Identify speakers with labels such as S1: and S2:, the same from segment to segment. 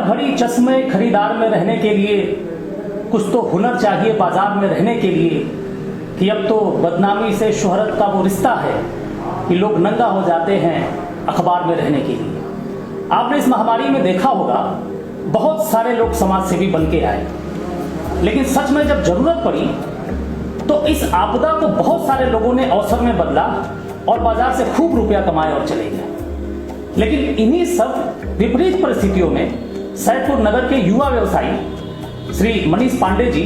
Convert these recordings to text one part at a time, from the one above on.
S1: भरी चश्मे खरीदार में रहने के लिए कुछ तो हुनर चाहिए बाजार में रहने के लिए, कि अब तो बदनामी से शोहरत का वो रिश्ता है कि लोग नंगा हो जाते हैं अखबार में रहने के लिए। आपने इस महामारी में देखा होगा बहुत सारे लोग समाज सेवी बन के आए, लेकिन सच में जब जरूरत पड़ी तो इस आपदा को बहुत सारे लोगों ने अवसर में बदला और बाजार से खूब रुपया कमाए और चले गए। लेकिन इन्हीं सब विपरीत परिस्थितियों में सैदपुर नगर के युवा व्यवसायी श्री मनीष पांडे जी,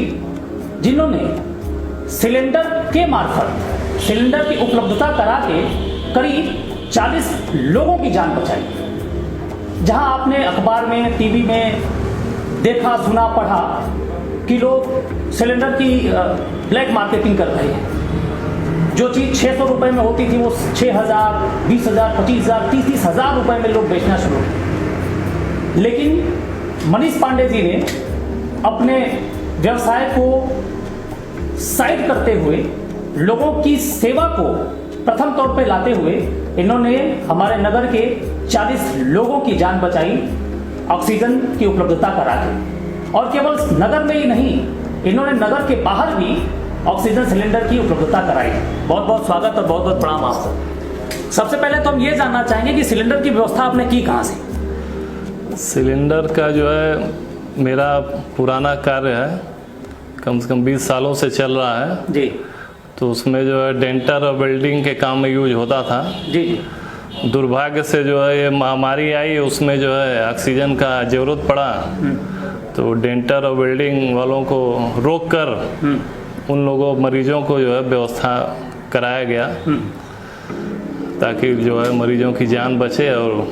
S1: जिन्होंने सिलेंडर के मार्फत सिलेंडर की उपलब्धता करा के करीब 40 लोगों की जान बचाई। जहां आपने अखबार में, टीवी में देखा, सुना, पढ़ा कि लोग सिलेंडर की ब्लैक मार्केटिंग कर रहे हैं। जो चीज़ 600 रुपए में होती थी वो 6,000, 20,000, 25,000, 30,000 रुपए में लोग बेचना शुरू किए। लेकिन मनीष पांडे जी ने अपने व्यवसाय को साइड करते हुए लोगों की सेवा को प्रथम तौर पे लाते हुए इन्होंने हमारे नगर के 40 लोगों की जान बचाई ऑक्सीजन की उपलब्धता करा के। और केवल नगर में ही नहीं, इन्होंने नगर के बाहर भी ऑक्सीजन सिलेंडर की उपलब्धता कराई। बहुत बहुत स्वागत और बहुत बहुत प्रणाम आपको। सबसे पहले तो हम ये जानना चाहेंगे कि सिलेंडर की व्यवस्था आपने की कहाँ से?
S2: सिलेंडर का जो है मेरा पुराना कार्य है, कम से कम 20 सालों से चल रहा है
S1: जी।
S2: तो उसमें जो है डेंटर और वेल्डिंग के काम में यूज होता था
S1: जी जी।
S2: दुर्भाग्य से जो है ये महामारी आई, उसमें जो है ऑक्सीजन का ज़रूरत पड़ा तो डेंटर और वेल्डिंग वालों को रोक कर उन लोगों मरीजों को जो है व्यवस्था कराया गया ताकि जो है मरीजों की जान बचे और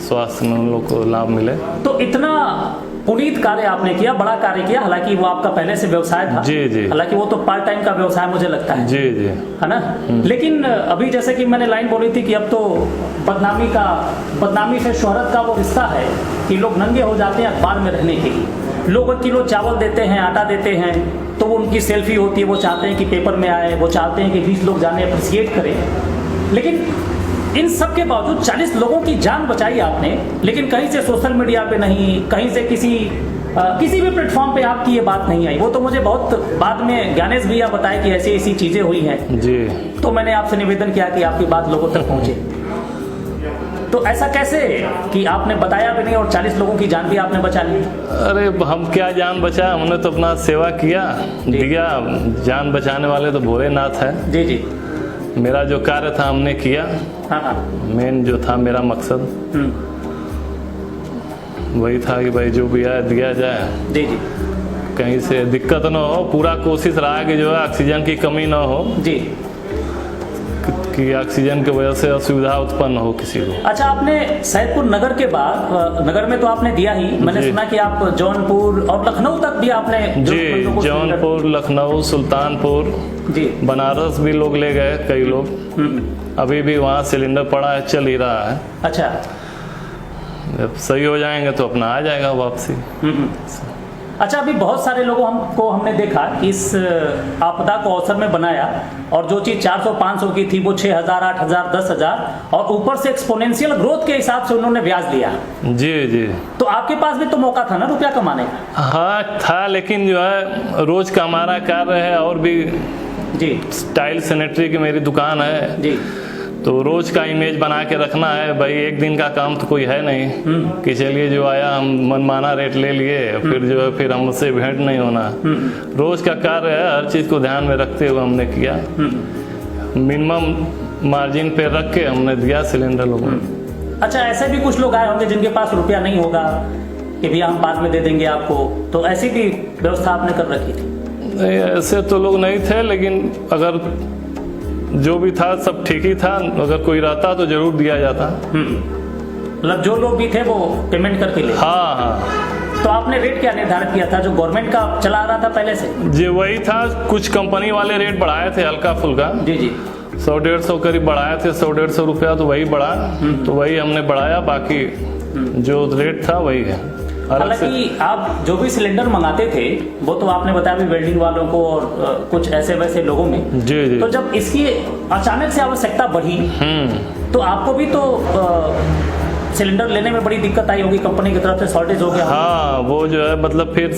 S2: स्वास्थ्य में उन लोग को लाभ मिले।
S1: तो इतना पुनीत कार्य आपने किया, बड़ा कार्य किया, हालांकि वो आपका पहले से व्यवसाय था।
S2: जी जी।
S1: हालांकि वो तो पार्ट टाइम का व्यवसाय मुझे लगता है।
S2: जी जी।
S1: है ना? लेकिन अभी जैसे कि मैंने लाइन बोली थी कि अब तो बदनामी से शोहरत का वो रिश्ता है कि लोग नंगे हो जाते हैं अखबार में रहने के लिए। लोग 1 किलो चावल देते हैं, आटा देते हैं, तो वो उनकी सेल्फी होती है, वो चाहते हैं कि पेपर में आए, वो चाहते हैं कि 20 लोग जाने अप्रिसिएट करें। लेकिन इन सब के बावजूद 40 लोगों की जान बचाई आपने, लेकिन कहीं से सोशल मीडिया पे नहीं, कहीं से किसी भी प्लेटफॉर्म पे आपकी ये बात नहीं आई। वो तो मुझे बहुत बाद में ज्ञानेश भैया बताए कि ऐसी ऐसी चीजें हुई हैं
S2: जी।
S1: तो मैंने आपसे निवेदन किया कि आपकी बात लोगों तक पहुंचे। तो ऐसा कैसे कि आपने बताया भी नहीं और 40 लोगों की जान भी आपने बचा ली?
S2: अरे हम क्या जान बचाया, हमने तो अपना सेवा किया, दिया। जान बचाने वाले तो भोलेनाथ है।
S1: जी जी।
S2: मेरा जो कार्य था हमने किया।
S1: हाँ हाँ।
S2: मेन जो था मेरा मकसद वही था कि भाई जो भी आए दिया जाए।
S1: जी जी।
S2: कहीं से दिक्कत ना हो, पूरा कोशिश रहा कि जो है ऑक्सीजन की कमी ना हो
S1: जी,
S2: कि ऑक्सीजन की वजह से असुविधा उत्पन्न हो किसी को।
S1: अच्छा, आपने सैदपुर नगर के बाद नगर में तो आपने दिया ही, मैंने सुना कि आप जौनपुर और लखनऊ तक भी आपने
S2: जी, जौनपुर, लखनऊ, सुल्तानपुर
S1: जी,
S2: बनारस भी लोग ले गए कई लोग। अभी भी वहाँ सिलेंडर पड़ा है, चल ही रहा है।
S1: अच्छा,
S2: जब सही हो जाएंगे तो अपना आ जाएगा वापसी।
S1: अच्छा, अभी बहुत सारे लोगों हमने देखा कि इस आपदा को अवसर में बनाया और जो चीज 400-500 की थी वो 6,000, 8,000, 10,000 और ऊपर से एक्सपोनेंशियल ग्रोथ के हिसाब से उन्होंने ब्याज लिया।
S2: जी जी।
S1: तो आपके पास भी तो मौका था ना रुपया कमाने का?
S2: हाँ था, लेकिन जो है रोज का हमारा कार्य है और भी
S1: जी,
S2: स्टाइल सैनिटरी की मेरी दुकान है
S1: जी,
S2: तो रोज का इमेज बना के रखना है भाई। एक दिन का काम तो कोई है नहीं कि चलिए जो आया हम मनमाना रेट ले लिए, फिर जो है फिर हमसे भेंट नहीं होना। रोज का कार्य है, हर चीज को ध्यान में रखते हुए हमने किया। मिनिमम मार्जिन पे रख के हमने दिया सिलेंडर लोगों को।
S1: अच्छा, ऐसे भी कुछ लोग आए होंगे जिनके पास रुपया नहीं होगा कि भैया हम बाद में दे देंगे आपको, तो ऐसी भी व्यवस्था आपने कर रखी थी?
S2: नहीं, ऐसे तो लोग नहीं थे, लेकिन अगर जो भी था सब ठीक ही था। अगर कोई रहता तो जरूर दिया जाता।
S1: मतलब जो लोग भी थे वो पेमेंट करके ले?
S2: हाँ हाँ।
S1: तो आपने रेट क्या निर्धारित किया था जो गवर्नमेंट का चला आ रहा था पहले से?
S2: जी वही था, कुछ कंपनी वाले रेट बढ़ाए थे हल्का फुल्का।
S1: जी जी।
S2: 100-150 करीब बढ़ाए थे, 100-150 रुपया तो वही बढ़ा, तो वही हमने बढ़ाया। बाकी जो रेट था वही है।
S1: हालांकि आप जो भी सिलेंडर मंगाते थे वो तो आपने बताया भी वेल्डिंग वालों को और कुछ ऐसे वैसे लोगों में।
S2: जी जी।
S1: तो जब इसकी अचानक से आवश्यकता बढ़ी तो आपको भी तो सिलेंडर लेने में बड़ी दिक्कत आई होगी, कंपनी की तरफ से शॉर्टेज हो गया।
S2: हाँ, वो जो है मतलब फिर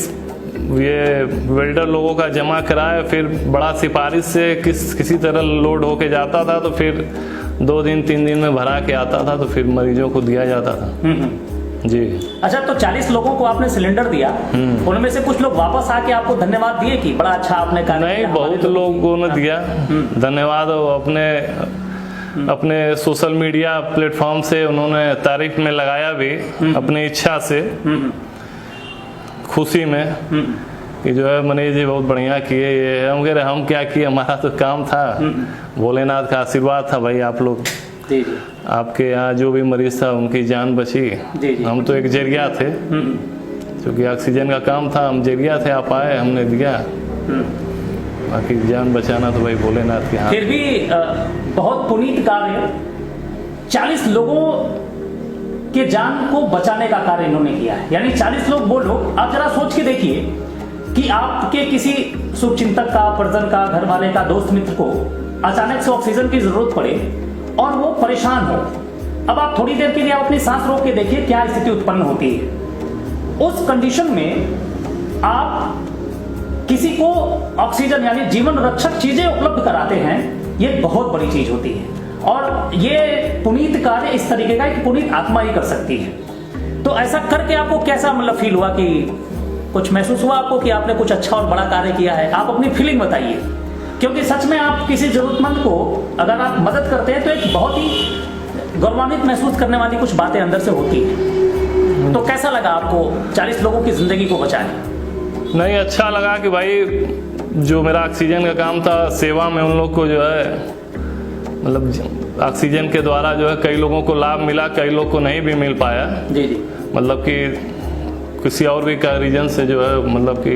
S2: ये वेल्डर लोगों का जमा कराया, फिर बड़ा सिफारिश से किसी तरह लोड होके जाता था, तो फिर 2 दिन 3 दिन में भरा के आता था, तो फिर मरीजों को दिया जाता था। जी।
S1: अच्छा, तो 40 लोगों को आपने सिलेंडर दिया, उनमें से कुछ लोग वापस आके आपको धन्यवाद दिए कि बड़ा अच्छा आपने कार्य
S2: नहीं,
S1: किया?
S2: बहुत लोगों ने दिया धन्यवाद। अपने सोशल मीडिया प्लेटफॉर्म से उन्होंने तारीफ में लगाया भी, अपनी इच्छा से, खुशी में, कि जो है मनीष जी बहुत बढ़िया किए। ये हम कह रहे हम क्या किए, हमारा तो काम था, भोलेनाथ का आशीर्वाद था भाई। आप लोग,
S1: जी जी,
S2: आपके यहाँ जो भी मरीज था उनकी जान बची।
S1: जी जी।
S2: हम तो एक जरिया थे, क्योंकि ऑक्सीजन का काम था, हम जरिया थे, आप आए, हमने दिया, बाकी जान बचाना तो भाई भोलेनाथ के हाथ।
S1: फिर भी बहुत पुनीत कार्य, 40 लोगों के जान को बचाने का कार्य इन्होंने किया है। यानी 40 लोग वो लोग, आप जरा सोच के देखिए कि आपके किसी शुभचिंतक का, परिजन का, घर वाले का, दोस्त मित्र को अचानक से ऑक्सीजन की जरूरत पड़े और वो परेशान हो। अब आप थोड़ी देर के लिए आप अपनी सांस रोक के देखिए क्या स्थिति उत्पन्न होती है। उस कंडीशन में आप किसी को ऑक्सीजन यानी जीवन रक्षक चीजें उपलब्ध कराते हैं, ये बहुत बड़ी चीज होती है। और ये पुनीत कार्य इस तरीके का कि पुनीत आत्मा ही कर सकती है। तो ऐसा करके आपको कैसा मतलब फील हुआ, कि कुछ महसूस हुआ आपको कि आपने कुछ अच्छा और बड़ा कार्य किया है? आप अपनी फीलिंग बताइए, क्योंकि सच में आप किसी जरूरतमंद को अगर आप मदद करते हैं तो एक बहुत ही गौरवान्वित महसूस करने वाली कुछ बातें अंदर से होती हैं। तो कैसा लगा आपको 40 लोगों की जिंदगी को बचाने?
S2: नहीं, अच्छा लगा कि भाई जो मेरा ऑक्सीजन का काम था, सेवा में उन लोग को जो है मतलब ऑक्सीजन के द्वारा जो है कई लोगों को लाभ मिला, कई लोग को नहीं भी मिल पाया।
S1: जी जी।
S2: मतलब कि किसी और भी का रीजन से जो है मतलब कि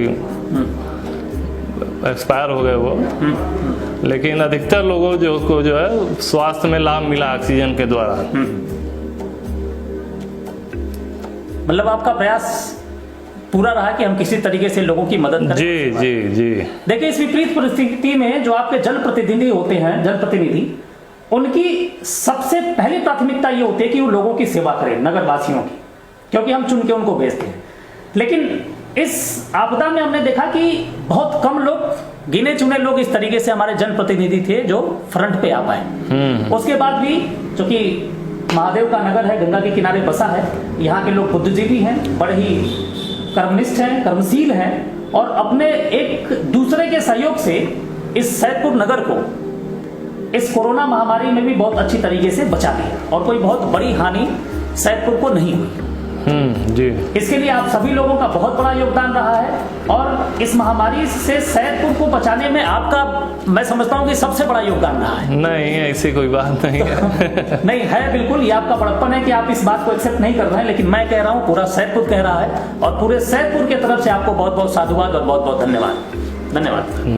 S2: एक्सपायर हो गए वो, लेकिन अधिकतर लोगों जो को जो है स्वास्थ्य में लाभ मिला ऑक्सीजन के द्वारा।
S1: मतलब आपका प्रयास पूरा रहा कि हम किसी तरीके से लोगों की मदद करें।
S2: जी जी जी।
S1: देखिए, इस विपरीत परिस्थिति में जो आपके जनप्रतिनिधि होते हैं, जनप्रतिनिधि, उनकी सबसे पहली प्राथमिकता ये होती है कि वो लोगों की सेवा करें, नगर वासियों की, क्योंकि हम चुन के उनको भेजते हैं। लेकिन इस आपदा में हमने देखा कि बहुत कम लोग, गिने चुने लोग इस तरीके से हमारे जनप्रतिनिधि थे जो फ्रंट पे आ पाए। उसके बाद भी, चूंकि महादेव का नगर है, गंगा के किनारे बसा है, यहाँ के लोग बुद्धिजीवी हैं, बड़े ही कर्मनिष्ठ हैं, कर्मशील हैं, और अपने एक दूसरे के सहयोग से इस सैदपुर नगर को इस कोरोना महामारी में भी बहुत अच्छी तरीके से बचा दिया और कोई बहुत बड़ी हानि सैदपुर को नहीं हुई।
S2: जी।
S1: इसके लिए आप सभी लोगों का बहुत बड़ा योगदान रहा है, और इस महामारी से सैदपुर को बचाने में आपका, मैं समझता हूं कि सबसे बड़ा योगदान रहा है।
S2: नहीं, ऐसी कोई बात नहीं है।
S1: नहीं है, बिल्कुल, ये आपका बड़प्पन है कि आप इस बात को एक्सेप्ट नहीं कर रहे हैं, लेकिन मैं कह रहा हूं, पूरा सैदपुर कह रहा है, और पूरे सैदपुर की तरफ से आपको बहुत बहुत साधुवाद और बहुत बहुत धन्यवाद। धन्यवाद।